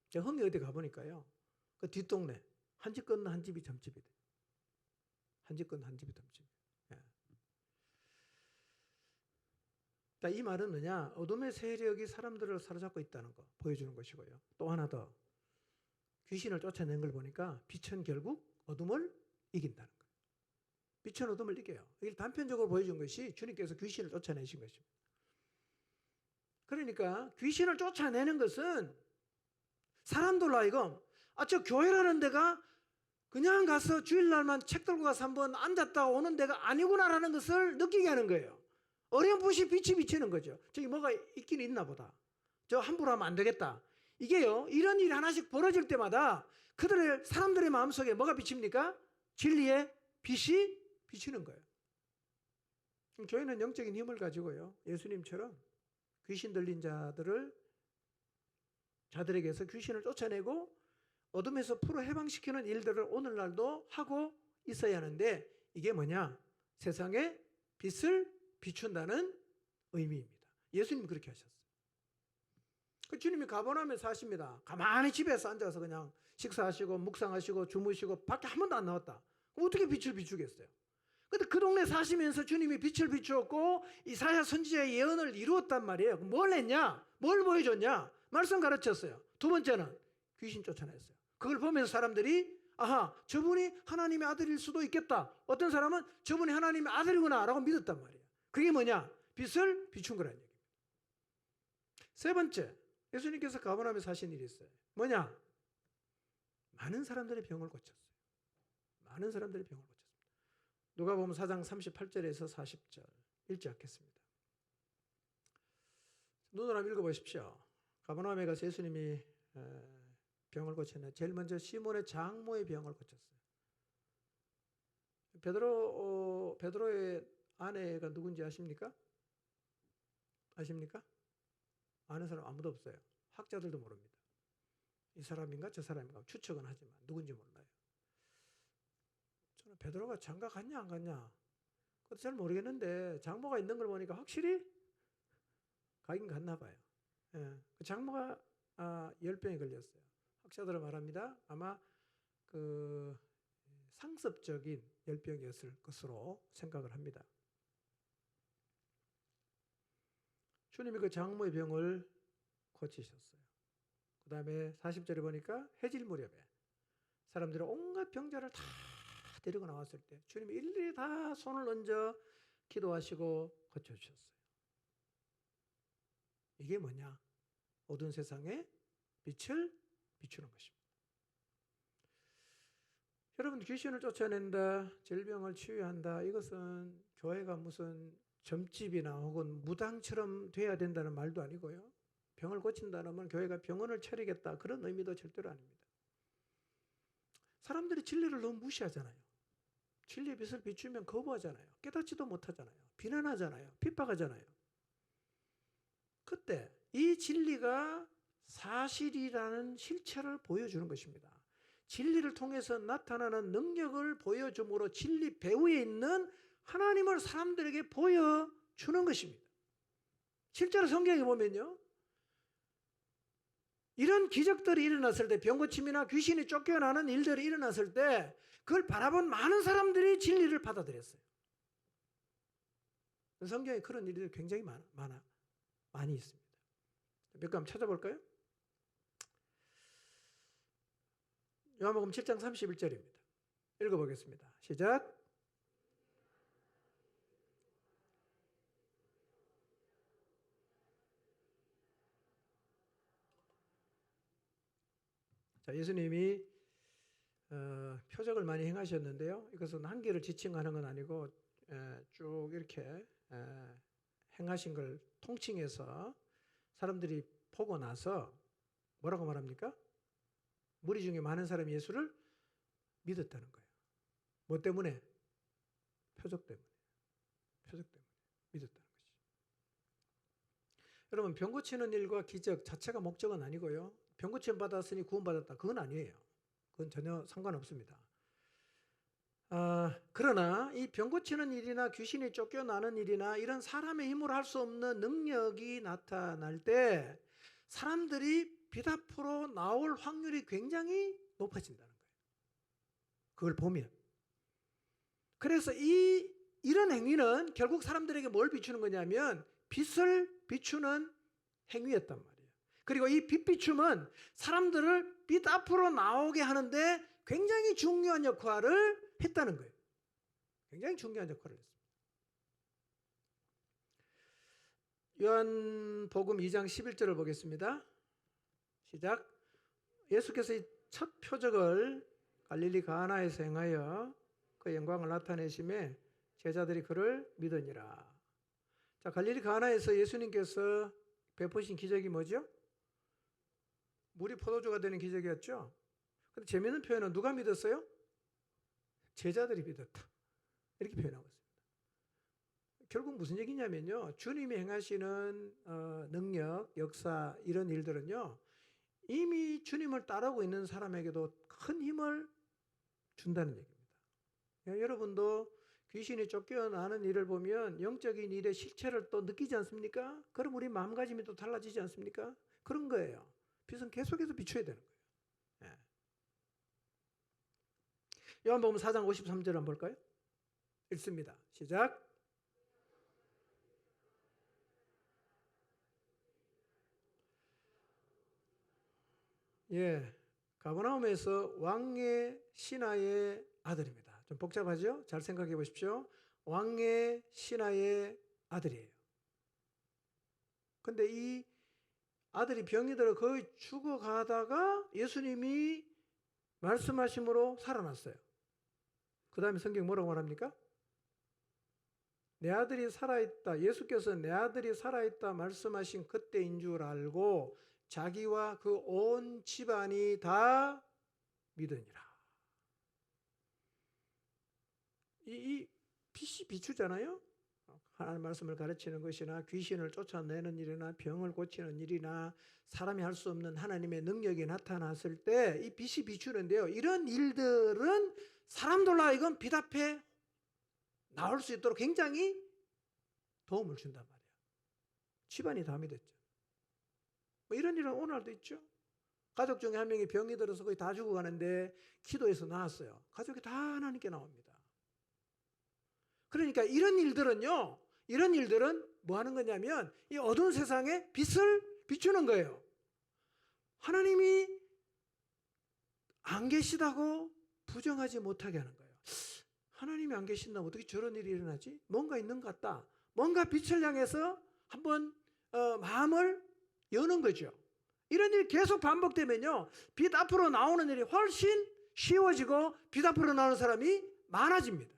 제가 흥이 어디 가보니까요, 그 뒷동네 한 집 건너 한 집이 점집이 돼요. 한 집 건너 한 집이 점집. 이 말은 뭐냐? 어둠의 세력이 사람들을 사로잡고 있다는 거 보여주는 것이고요. 또 하나 더, 귀신을 쫓아낸 걸 보니까 빛은 결국 어둠을 이긴다는 거예요. 빛은 어둠을 이겨요. 이걸 단편적으로 보여준 것이 주님께서 귀신을 쫓아내신 것입니다. 그러니까 귀신을 쫓아내는 것은 사람들로 하여금 저 교회라는 데가 그냥 가서 주일날만 책 들고 가서 한번 앉았다 오는 데가 아니구나라는 것을 느끼게 하는 거예요. 어렴풋이 빛이 비치는 거죠. 저기 뭐가 있긴 있나 보다. 저 함부로 하면 안 되겠다. 이게요, 이런 일이 하나씩 벌어질 때마다 사람들의 마음속에 뭐가 비칩니까? 진리의 빛이 비치는 거예요. 교회는 영적인 힘을 가지고요, 예수님처럼 귀신 들린 자들에게서 귀신을 쫓아내고 어둠에서 풀어 해방시키는 일들을 오늘날도 하고 있어야 하는데, 이게 뭐냐? 세상에 빛을 비춘다는 의미입니다. 예수님 그렇게 하셨어요. 주님이 가버나움에 사십니다. 가만히 집에서 앉아서 그냥 식사하시고 묵상하시고 주무시고 밖에 한 번도 안 나왔다. 그럼 어떻게 빛을 비추겠어요? 근데 그 동네 사시면서 주님이 빛을 비추었고 이사야 선지자의 예언을 이루었단 말이에요. 뭘 했냐? 뭘 보여줬냐? 말씀 가르쳤어요. 두 번째는 귀신 쫓아냈어요. 그걸 보면서 사람들이 아하, 저분이 하나님의 아들일 수도 있겠다. 어떤 사람은 저분이 하나님의 아들이구나 라고 믿었단 말이에요. 그게 뭐냐? 빛을 비춘 거라는 얘기입니다. 세 번째, 예수님께서 가버나움에 사신 일이 있어요. 뭐냐? 많은 사람들의 병을 고쳤어요. 많은 사람들의 병을 고쳤습니다. 누가복음 4장 38절에서 40절 읽지 않겠습니다. 눈으로 한번 읽어보십시오. 가버나움에 가서 예수님이 병을 고쳤는데 제일 먼저 시몬의 장모의 병을 고쳤어요. 베드로의 아내가 누군지 아십니까? 아십니까? 아는 사람 아무도 없어요. 학자들도 모릅니다. 이 사람인가 저 사람인가 추측은 하지만 누군지 몰라요. 저는 베드로가 장가 갔냐 안 갔냐 그것도 잘 모르겠는데 장모가 있는 걸 보니까 확실히 가긴 갔나 봐요. 예. 그 장모가 열병에 걸렸어요. 학자들은 말합니다. 아마 그 상습적인 열병이었을 것으로 생각을 합니다. 주님이 그 장모의 병을 고치셨어요. 그 다음에 40절에 보니까 해질 무렵에 사람들이 온갖 병자를 다 데리고 나왔을 때 주님이 일일이 다 손을 얹어 기도하시고 고쳐주셨어요. 이게 뭐냐? 어두운 세상에 빛을 비추는 것입니다. 여러분, 귀신을 쫓아낸다, 질병을 치유한다, 이것은 교회가 무슨 점집이나 혹은 무당처럼 돼야 된다는 말도 아니고요. 병을 고친다는 건 교회가 병원을 차리겠다 그런 의미도 절대로 아닙니다. 사람들이 진리를 너무 무시하잖아요. 진리의 빛을 비추면 거부하잖아요. 깨닫지도 못하잖아요. 비난하잖아요. 핍박하잖아요. 그때 이 진리가 사실이라는 실체를 보여주는 것입니다. 진리를 통해서 나타나는 능력을 보여줌으로 진리 배후에 있는 하나님을 사람들에게 보여주는 것입니다. 실제로 성경에 보면요, 이런 기적들이 일어났을 때, 병고침이나 귀신이 쫓겨나는 일들이 일어났을 때 그걸 바라본 많은 사람들이 진리를 받아들였어요. 성경에 그런 일들이 굉장히 많이 있습니다. 몇 개 한번 찾아볼까요? 요한복음 7장 31절입니다. 읽어보겠습니다. 시작. 자, 예수님이 표적을 많이 행하셨는데요. 이것은 한 개를 지칭하는 건 아니고 쭉 이렇게 행하신 걸 통칭해서 사람들이 보고 나서 뭐라고 말합니까? 무리 중에 많은 사람이 예수를 믿었다는 거예요. 뭐 때문에? 표적 때문에. 표적 때문에 믿었다는 것이죠. 여러분, 병 고치는 일과 기적 자체가 목적은 아니고요. 병 고침 받았으니 구원받았다. 그건 아니에요. 그건 전혀 상관없습니다. 그러나 이 병 고치는 일이나 귀신이 쫓겨나는 일이나 이런 사람의 힘으로 할 수 없는 능력이 나타날 때 사람들이 빛 앞으로 나올 확률이 굉장히 높아진다는 거예요. 그걸 보면. 그래서 이런 행위는 결국 사람들에게 뭘 비추는 거냐면 빛을 비추는 행위였단 말이에요. 그리고 이 빛 비춤은 사람들을 빛 앞으로 나오게 하는데 굉장히 중요한 역할을 했다는 거예요. 굉장히 중요한 역할을 했습니다. 요한복음 2장 11절을 보겠습니다. 시작. 예수께서 첫 표적을 갈릴리 가나에서 행하여 그 영광을 나타내심에 제자들이 그를 믿으니라. 자, 갈릴리 가나에서 예수님께서 베푸신 기적이 뭐죠? 물이 포도주가 되는 기적이었죠. 근데 재미있는 표현은 누가 믿었어요? 제자들이 믿었다. 이렇게 표현하고 있습니다. 결국 무슨 얘기냐면요. 주님이 행하시는 능력, 역사 이런 일들은요. 이미 주님을 따르고 있는 사람에게도 큰 힘을 준다는 얘기입니다. 여러분도 귀신이 쫓겨나는 일을 보면 영적인 일의 실체를 또 느끼지 않습니까? 그럼 우리 마음가짐이 또 달라지지 않습니까? 그런 거예요. 빛은 계속해서 비춰야 되는 거예요. 예. 요한복음 4장 53절 한번 볼까요? 읽습니다. 시작. 예, 가버나움에서 왕의 신하의 아들입니다. 좀 복잡하죠? 잘 생각해 보십시오. 왕의 신하의 아들이에요. 근데 이 아들이 병이 들어 거의 죽어가다가 예수님이 말씀하심으로 살아났어요. 그 다음에 성경 뭐라고 말합니까? 내 아들이 살아있다. 예수께서 내 아들이 살아있다 말씀하신 그때인 줄 알고 자기와 그 온 집안이 다 믿으니라. 이 빛이 비추잖아요. 하나님 말씀을 가르치는 것이나 귀신을 쫓아내는 일이나 병을 고치는 일이나 사람이 할 수 없는 하나님의 능력이 나타났을 때 이 빛이 비추는데요. 이런 일들은 사람들로 하여금 빛 앞에 나올 수 있도록 굉장히 도움을 준단 말이에요. 집안이 다 믿었죠. 뭐 이런 일은 오늘도 있죠. 가족 중에 한 명이 병이 들어서 거의 다 죽어가는데 기도해서 나았어요. 가족이 다 하나님께 나옵니다. 그러니까 이런 일들은 뭐 하는 거냐면 이 어두운 세상에 빛을 비추는 거예요. 하나님이 안 계시다고 부정하지 못하게 하는 거예요. 하나님이 안 계신다면 어떻게 저런 일이 일어나지? 뭔가 있는 것 같다. 뭔가 빛을 향해서 한번 마음을 여는 거죠. 이런 일이 계속 반복되면요. 빛 앞으로 나오는 일이 훨씬 쉬워지고 빛 앞으로 나오는 사람이 많아집니다.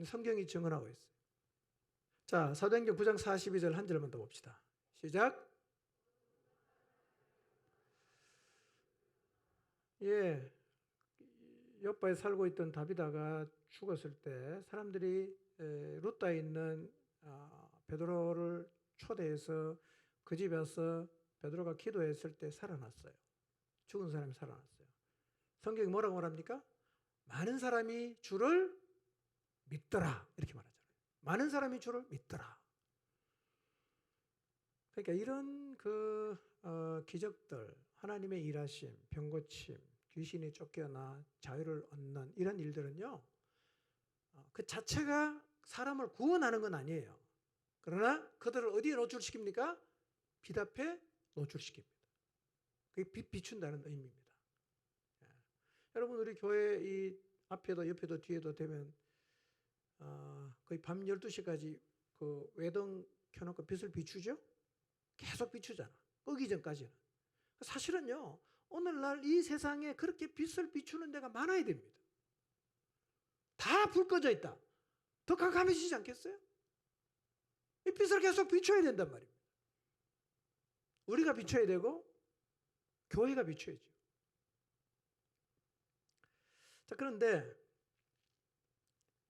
성경이 증언하고 있어요. 자, 사도행전 9장 42절 한 절만 더 봅시다. 시작. 예, 요바에 살고 있던 다비다가 죽었을 때 사람들이 룻다에 있는 베드로를 초대해서 그 집에 와서 베드로가 기도했을 때 살아났어요. 죽은 사람이 살아났어요. 성경이 뭐라고 말합니까? 많은 사람이 주를 믿더라 이렇게 말하잖아요. 많은 사람이 주를 믿더라. 그러니까 이런 기적들, 하나님의 일하심, 병고침, 귀신이 쫓겨나 자유를 얻는 이런 일들은요, 그 자체가 사람을 구원하는 건 아니에요. 그러나 그들을 어디에 노출시킵니까? 빛 앞에 노출시킵니다. 그게 빛 비춘다는 의미입니다. 예. 여러분 우리 교회 이 앞에도 옆에도 뒤에도 되면 거의 밤 12시까지 그 외등 켜놓고 빛을 비추죠? 계속 비추잖아. 끄기 전까지는. 사실은요, 오늘날 이 세상에 그렇게 빛을 비추는 데가 많아야 됩니다. 다 불 꺼져 있다. 더 깜깜해지지 않겠어요? 이 빛을 계속 비춰야 된단 말입니다. 우리가 비춰야 되고 교회가 비춰야죠. 자, 그런데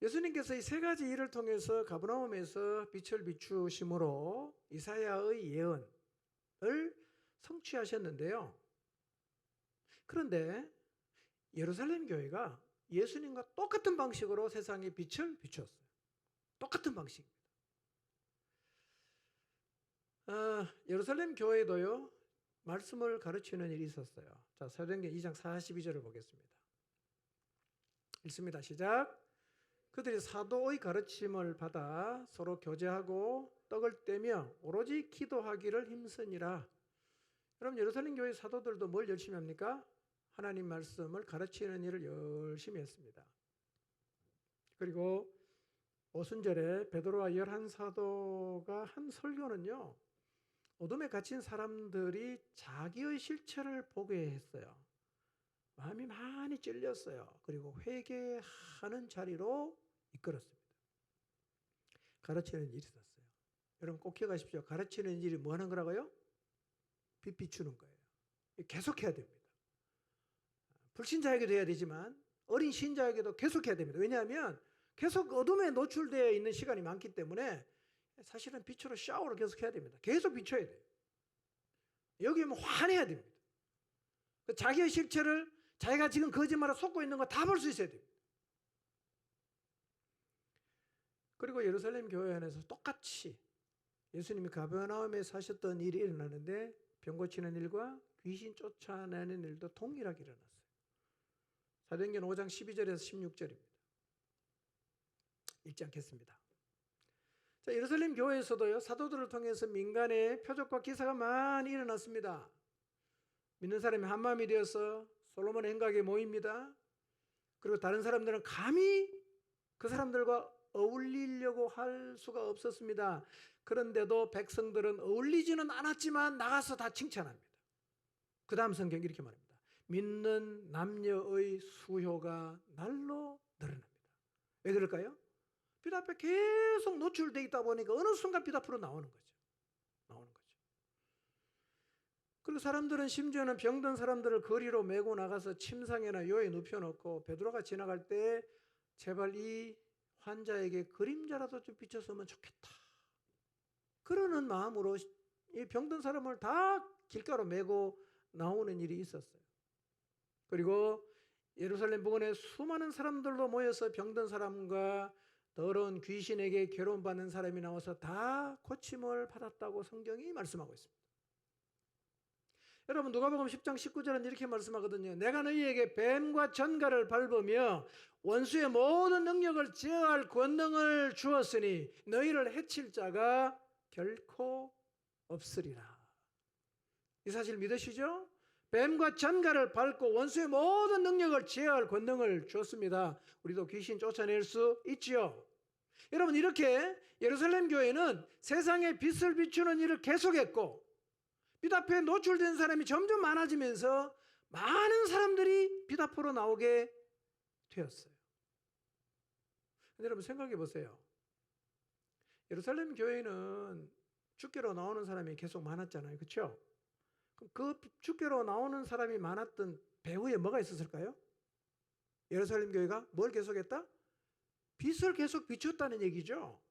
예수님께서 이 세 가지 일을 통해서 가버나움에서 빛을 비추심으로 이사야의 예언을 성취하셨는데요. 그런데 예루살렘 교회가 예수님과 똑같은 방식으로 세상에 빛을 비추었어요. 똑같은 방식입니다. 예루살렘 교회도요, 말씀을 가르치는 일이 있었어요. 자, 사도행전 2장 42절을 보겠습니다. 읽습니다. 시작. 그들이 사도의 가르침을 받아 서로 교제하고 떡을 떼며 오로지 기도하기를 힘쓰니라. 여러분, 예루살렘 교회 사도들도 뭘 열심히 합니까? 하나님 말씀을 가르치는 일을 열심히 했습니다. 그리고 오순절에 베드로와 11사도가 한 설교는요, 어둠에 갇힌 사람들이 자기의 실체를 보게 했어요. 마음이 많이 찔렸어요. 그리고 회개하는 자리로 이끌었습니다. 가르치는 일이 있었어요. 여러분 꼭 기억하십시오. 가르치는 일이 뭐 하는 거라고요? 빛 비추는 거예요. 계속해야 됩니다. 불신자에게도 해야 되지만 어린 신자에게도 계속해야 됩니다. 왜냐하면 계속 어둠에 노출되어 있는 시간이 많기 때문에 사실은 빛으로 샤워를 계속해야 됩니다. 계속 비춰야 돼요. 여기 오면 화내야 됩니다. 자기의 실체를 자기가 지금 거짓말을 쏟고 있는 거 다 볼 수 있어야 됩니다. 그리고 예루살렘 교회 안에서 똑같이 예수님이 가버나움에 사셨던 일이 일어나는데 병 고치는 일과 귀신 쫓아내는 일도 동일하게 일어났어요. 사도행전 5장 12절에서 16절입니다. 읽지 않겠습니다. 자, 예루살렘 교회에서도요, 사도들을 통해서 민간의 표적과 기사가 많이 일어났습니다. 믿는 사람이 한 마음이 되어서 솔로몬 행각에 모입니다. 그리고 다른 사람들은 감히 그 사람들과 어울리려고 할 수가 없었습니다. 그런데도 백성들은 어울리지는 않았지만 나가서 다 칭찬합니다. 그 다음 성경 이렇게 말합니다. 믿는 남녀의 수효가 날로 늘어납니다. 왜 그럴까요? 빛 앞에 계속 노출되어 있다 보니까 어느 순간 빛 앞으로 나오는 거죠. 그리고 사람들은 심지어는 병든 사람들을 거리로 메고 나가서 침상이나 요에 눕혀놓고 베드로가 지나갈 때 제발 이 환자에게 그림자라도 좀 비춰서면 좋겠다. 그러는 마음으로 이 병든 사람을 다 길가로 메고 나오는 일이 있었어요. 그리고 예루살렘 부근에 수많은 사람들도 모여서 병든 사람과 더러운 귀신에게 괴로움받는 사람이 나와서 다 고침을 받았다고 성경이 말씀하고 있습니다. 여러분 누가복음 10장 19절은 이렇게 말씀하거든요. 내가 너희에게 뱀과 전갈을 밟으며 원수의 모든 능력을 제어할 권능을 주었으니 너희를 해칠 자가 결코 없으리라. 이 사실 믿으시죠? 뱀과 전갈을 밟고 원수의 모든 능력을 제어할 권능을 주었습니다. 우리도 귀신 쫓아낼 수 있지요. 여러분 이렇게 예루살렘 교회는 세상에 빛을 비추는 일을 계속했고 빛 앞에 노출된 사람이 점점 많아지면서 많은 사람들이 빛 앞으로 나오게 되었어요. 여러분 생각해 보세요. 예루살렘 교회는 주께로 나오는 사람이 계속 많았잖아요. 그렇죠? 그 주께로 나오는 사람이 많았던 배후에 뭐가 있었을까요? 예루살렘 교회가 뭘 계속했다? 빛을 계속 비췄다는 얘기죠.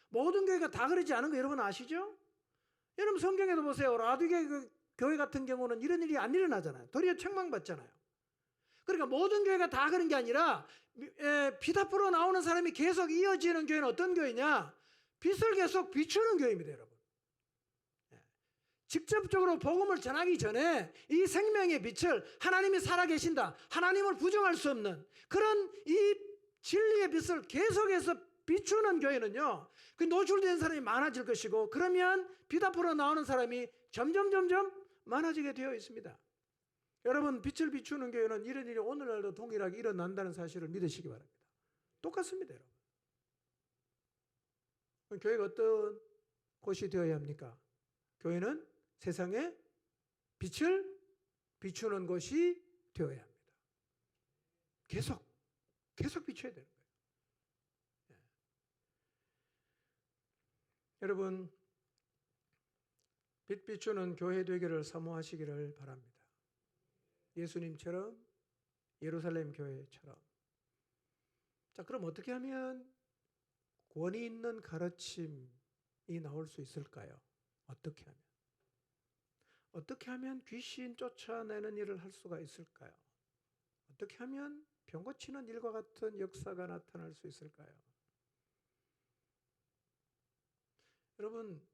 모든 교회가 다 그러지 않은 거 여러분 아시죠? 여러분 성경에도 보세요. 라디게 교회 같은 경우는 이런 일이 안 일어나잖아요. 도리어 책망받잖아요. 그러니까 모든 교회가 다 그런 게 아니라 빛 앞으로 나오는 사람이 계속 이어지는 교회는 어떤 교회냐? 빛을 계속 비추는 교회입니다, 여러분. 직접적으로 복음을 전하기 전에 이 생명의 빛을 하나님이 살아계신다, 하나님을 부정할 수 없는 그런 이 진리의 빛을 계속해서 비추는 교회는요, 그 노출된 사람이 많아질 것이고, 그러면 빛 앞으로 나오는 사람이 점점 많아지게 되어 있습니다. 여러분 빛을 비추는 교회는 이런 일이 오늘날도 동일하게 일어난다는 사실을 믿으시기 바랍니다. 똑같습니다, 여러분. 교회가 어떤 곳이 되어야 합니까? 교회는 세상에 빛을 비추는 곳이 되어야 합니다. 계속 비춰야 되는 거예요. 여러분 빛 비추는 교회 되기를 사모하시기를 바랍니다. 예수님처럼, 예루살렘 교회처럼. 자, 그럼 어떻게 하면 권위 있는 가르침이 나올 수 있을까요? 어떻게 하면 귀신 쫓아내는 일을 할 수가 있을까요? 어떻게 하면 병 고치는 일과 같은 역사가 나타날 수 있을까요? 여러분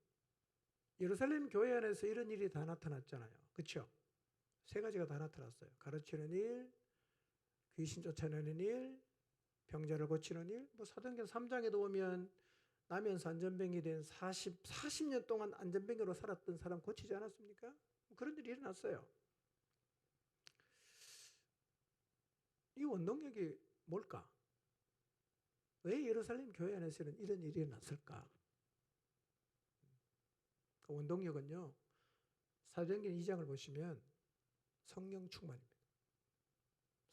예루살렘 교회 안에서 이런 일이 다 나타났잖아요. 그렇죠? 세 가지가 다 나타났어요. 가르치는 일, 귀신 쫓아내는 일, 병자를 고치는 일. 사도행전 3장에도 보면 나면서 안전병이 된 40년 동안 안전병으로 살았던 사람 고치지 않았습니까? 그런 일이 일어났어요. 이 원동력이 뭘까? 왜 예루살렘 교회 안에서는 이런 일이 일어났을까? 그 원동력은요, 사도행전 2장을 보시면 성령 충만입니다.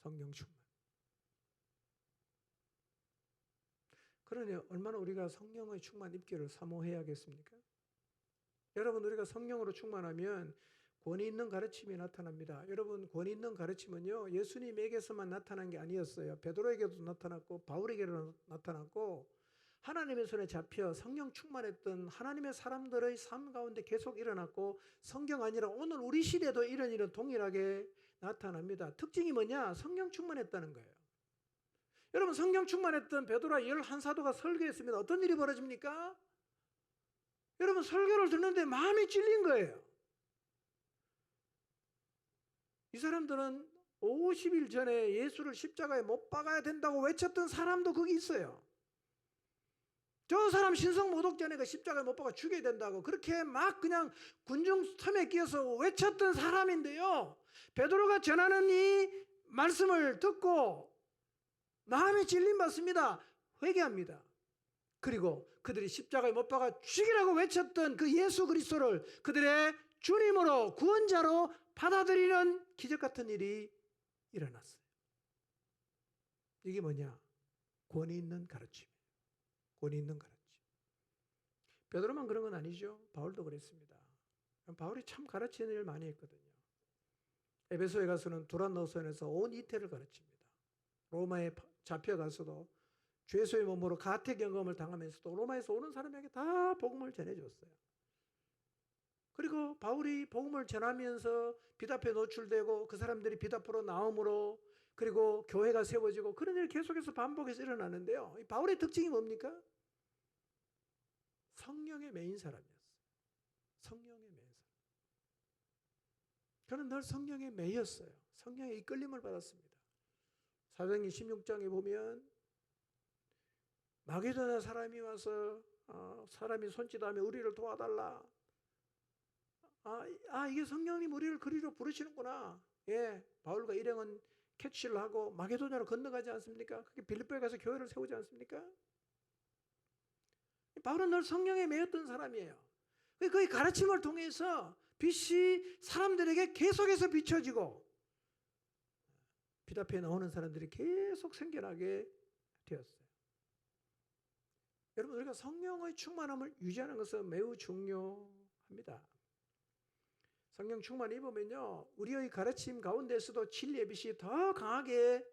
성령 충만. 그러니 얼마나 우리가 성령의 충만 입기를 사모해야겠습니까? 여러분, 우리가 성령으로 충만하면 권위 있는 가르침이 나타납니다. 여러분, 권위 있는 가르침은요, 예수님에게서만 나타난 게 아니었어요. 베드로에게도 나타났고 바울에게도 나타났고 하나님의 손에 잡혀 성령 충만했던 하나님의 사람들의 삶 가운데 계속 일어났고, 성경 아니라 오늘 우리 시대도 이런 일은 동일하게 나타납니다. 특징이 뭐냐? 성령 충만했다는 거예요. 여러분, 성령 충만했던 베드로와 11사도가 설교했습니다. 어떤 일이 벌어집니까? 여러분, 설교를 듣는데 마음이 찔린 거예요. 이 사람들은 50일 전에 예수를 십자가에 못 박아야 된다고 외쳤던 사람도 거기 있어요. 저 사람 신성 모독전에 그 십자가에 못 박아 죽여야 된다고 그렇게 막 그냥 군중 틈에 끼어서 외쳤던 사람인데요, 베드로가 전하는 이 말씀을 듣고 마음이 찔림 받습니다. 회개합니다. 그리고 그들이 십자가에 못 박아 죽이라고 외쳤던 그 예수 그리스도를 그들의 주님으로 구원자로 받아들이는 기적 같은 일이 일어났어요. 이게 뭐냐? 권위 있는 가르침. 권위 있는 가르침. 베드로만 그런 건 아니죠. 바울도 그랬습니다. 바울이 참 가르치는 일을 많이 했거든요. 에베소에 가서는 두란노선에서 온 이태를 가르칩니다. 로마에 잡혀가서도 죄수의 몸으로 가택 연금을 당하면서도 로마에서 오는 사람에게 다 복음을 전해줬어요. 그리고 바울이 복음을 전하면서 빛 앞에 노출되고 그 사람들이 빛 앞으로 나옴으로, 그리고 교회가 세워지고, 그런 일이 계속해서 반복해서 일어나는데요, 이 바울의 특징이 뭡니까? 성령에 매인 사람이었어요. 성령에 매인 사람. 저는 늘 성령에 매였어요. 성령의 이끌림을 받았습니다. 사도행전 16장에 보면 마게도냐 사람이 와서 사람이 손짓하며 우리를 도와달라. 이게 성령님 우리를 그리로 부르시는구나. 예, 바울과 일행은 캐치를 하고 마게도냐로 건너가지 않습니까? 그게 빌립보에 가서 교회를 세우지 않습니까? 바울은 늘 성령에 매였던 사람이에요. 그의 가르침을 통해서 빛이 사람들에게 계속해서 비춰지고 빛 앞에 나오는 사람들이 계속 생겨나게 되었어요. 여러분, 우리가 성령의 충만함을 유지하는 것은 매우 중요합니다. 성령 충만을 입으면요, 우리의 가르침 가운데서도 진리의 빛이 더 강하게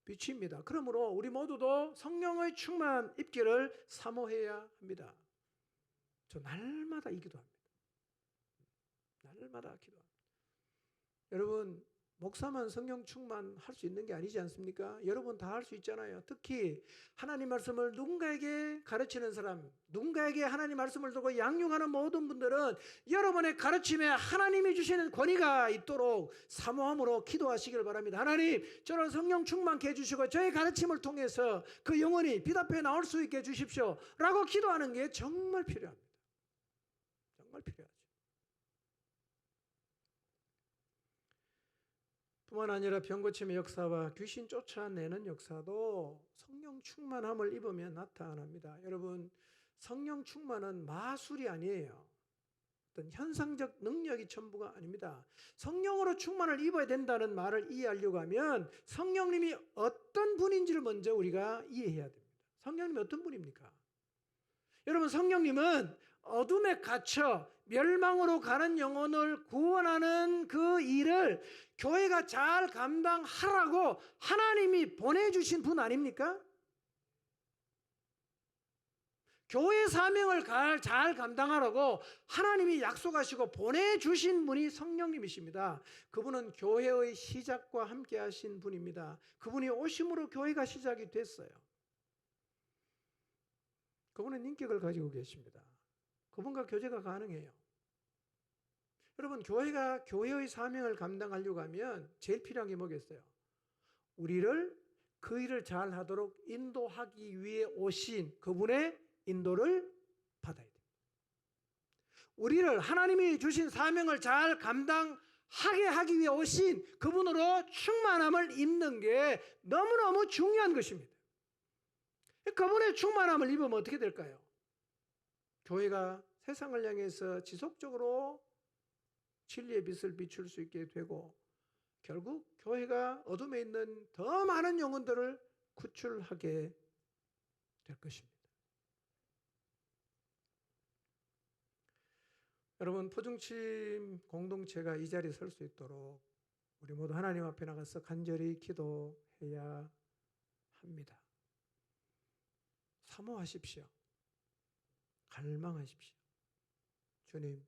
비칩니다. 그러므로 우리 모두도 성령의 충만 입기를 사모해야 합니다. 저 날마다 이 기도합니다. 날마다 기도합니다. 여러분, 목사만 성령 충만할 수 있는 게 아니지 않습니까? 여러분 다 할 수 있잖아요. 특히 하나님 말씀을 누군가에게 가르치는 사람, 누군가에게 하나님 말씀을 듣고 양육하는 모든 분들은 여러분의 가르침에 하나님이 주시는 권위가 있도록 사모함으로 기도하시길 바랍니다. 하나님, 저를 성령 충만케 해주시고 저의 가르침을 통해서 그 영혼이 빛 앞에 나올 수 있게 해주십시오 라고 기도하는 게 정말 필요합니다. 정말 필요하죠. 뿐만 아니라 병고침의 역사와 귀신 쫓아내는 역사도 성령 충만함을 입으면 나타납니다. 여러분, 성령 충만은 마술이 아니에요. 어떤 현상적 능력이 전부가 아닙니다. 성령으로 충만을 입어야 된다는 말을 이해하려고 하면 성령님이 어떤 분인지를 먼저 우리가 이해해야 됩니다. 성령님이 어떤 분입니까? 여러분, 성령님은 어둠에 갇혀 멸망으로 가는 영혼을 구원하는 그 일을 교회가 잘 감당하라고 하나님이 보내주신 분 아닙니까? 교회 사명을 잘 감당하라고 하나님이 약속하시고 보내주신 분이 성령님이십니다. 그분은 교회의 시작과 함께 하신 분입니다. 그분이 오심으로 교회가 시작이 됐어요. 그분은 인격을 가지고 계십니다. 그분과 교제가 가능해요. 여러분, 교회가 교회의 사명을 감당하려고 하면 제일 필요한 게 뭐겠어요? 우리를 그 일을 잘 하도록 인도하기 위해 오신 그분의 인도를 받아야 됩니다. 우리를 하나님이 주신 사명을 잘 감당하게 하기 위해 오신 그분으로 충만함을 입는 게 너무너무 중요한 것입니다. 그분의 충만함을 입으면 어떻게 될까요? 교회가 세상을 향해서 지속적으로 진리의 빛을 비출 수 있게 되고 결국 교회가 어둠에 있는 더 많은 영혼들을 구출하게 될 것입니다. 여러분, 포중침 공동체가 이 자리에 설 수 있도록 우리 모두 하나님 앞에 나가서 간절히 기도해야 합니다. 사모하십시오. 갈망하십시오. 주님,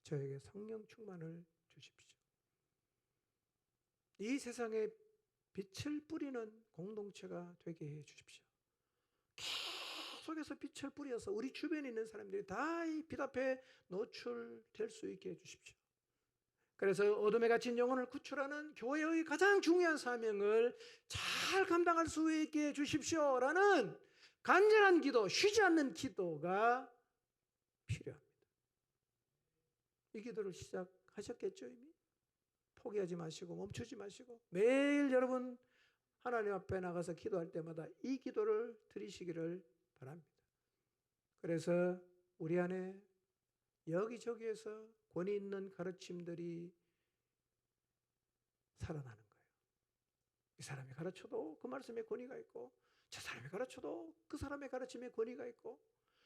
저에게 성령 충만을 주십시오. 이 세상에 빛을 뿌리는 공동체가 되게 해 주십시오. 계속해서 빛을 뿌려서 우리 주변에 있는 사람들이 다 이 빛 앞에 노출될 수 있게 해 주십시오. 그래서 어둠에 갇힌 영혼을 구출하는 교회의 가장 중요한 사명을 잘 감당할 수 있게 해 주십시오라는 간절한 기도, 쉬지 않는 기도가 필요합니다. 이 기도를 시작하셨겠죠, 이미? 포기하지 마시고 멈추지 마시고 매일 여러분 하나님 앞에 나가서 기도할 때마다 이 기도를 드리시기를 바랍니다. 그래서 우리 안에 여기저기에서 권위 있는 가르침들이 살아나는 거예요. 이 사람이 가르쳐도 그 말씀에 권위가 있고 저 사람이 가르쳐도 그 사람의 가르침에 권위가 있고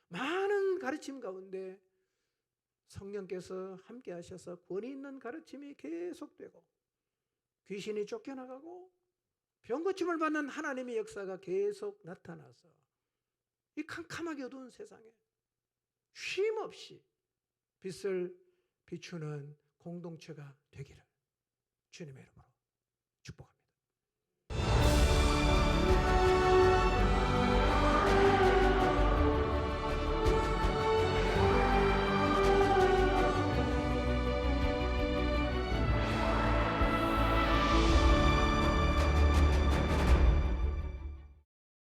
많은 가르침 가운데 성령께서 함께 하셔서 권위 있는 가르침이 계속되고 귀신이 쫓겨나가고 병고침을 받는 하나님의 역사가 계속 나타나서 이 캄캄하게 어두운 세상에 쉼없이 빛을 비추는 공동체가 되기를 주님의 이름으로